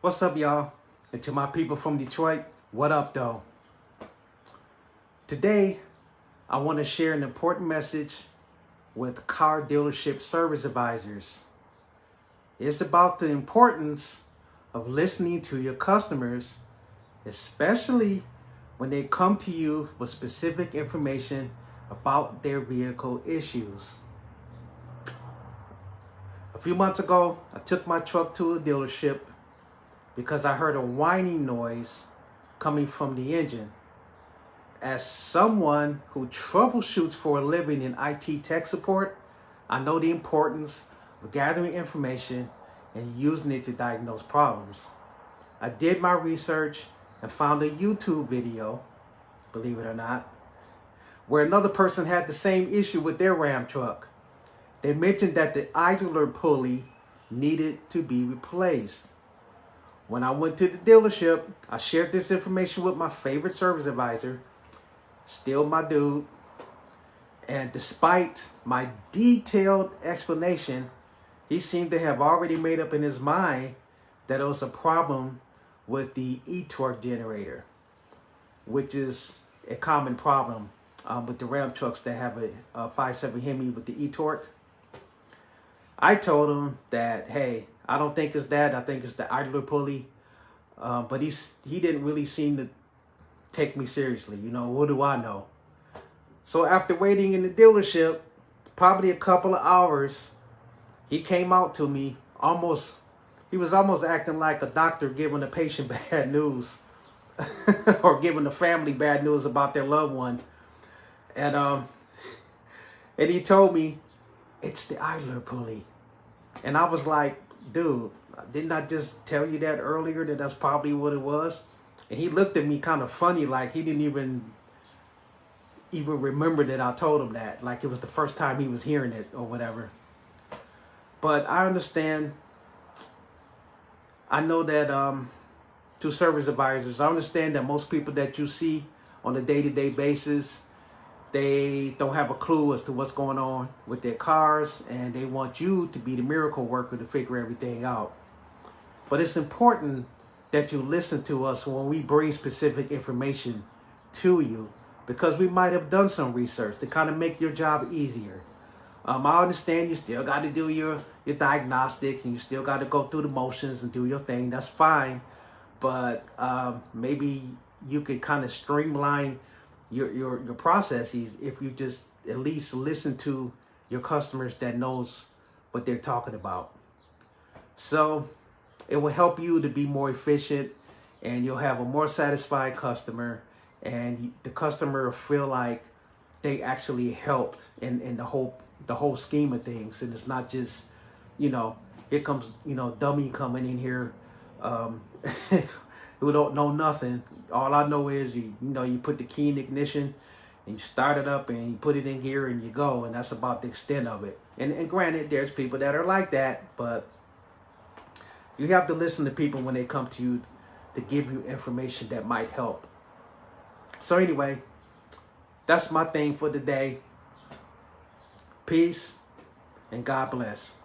What's up, y'all? And to my people from Detroit, what up, though? Today, I want to share an important message with car dealership service advisors. It's about the importance of listening to your customers, especially when they come to you with specific information about their vehicle issues. A few months ago, I took my truck to a dealership because I heard a whining noise coming from the engine. As someone who troubleshoots for a living in IT tech support, I know the importance of gathering information and using it to diagnose problems. I did my research and found a YouTube video, believe it or not, where another person had the same issue with their Ram truck. They mentioned that the idler pulley needed to be replaced. When I went to the dealership, I shared this information with my favorite service advisor, still my dude, and despite my detailed explanation, he seemed to have already made up in his mind that it was a problem with the e-torque generator, which is a common problem with the Ram trucks that have a 5.7 Hemi with the e-torque. I told him that, hey, I don't think it's that. I think it's the idler pulley. But he didn't really seem to take me seriously. You know, what do I know? So after waiting in the dealership, probably a couple of hours, he came out to me. He was almost acting like a doctor giving a patient bad news or giving the family bad news about their loved one. And he told me, it's the idler pulley. And I was like, dude, didn't I just tell you that earlier, that that's probably what it was? And he looked at me kind of funny, like he didn't even remember that I told him that, like it was the first time he was hearing it or whatever. But I understand. I know that to service advisors, I understand that most people that you see on a day-to-day basis, they don't have a clue as to what's going on with their cars, and they want you to be the miracle worker to figure everything out. But it's important that you listen to us when we bring specific information to you, because we might have done some research to kind of make your job easier. I understand you still got to do your diagnostics, and you still got to go through the motions and do your thing. That's fine. But maybe you could kind of streamline your processes if you just at least listen to your customers that knows what they're talking about. So it will help you to be more efficient, and you'll have a more satisfied customer, and the customer will feel like they actually helped in the whole scheme of things. And it's not just, here comes, dummy coming in here who don't know nothing. All I know is you put the key in the ignition and you start it up and you put it in gear and you go, and that's about the extent of it. And granted, there's people that are like that, but you have to listen to people when they come to you to give you information that might help. So anyway, that's my thing for the day. Peace and God bless.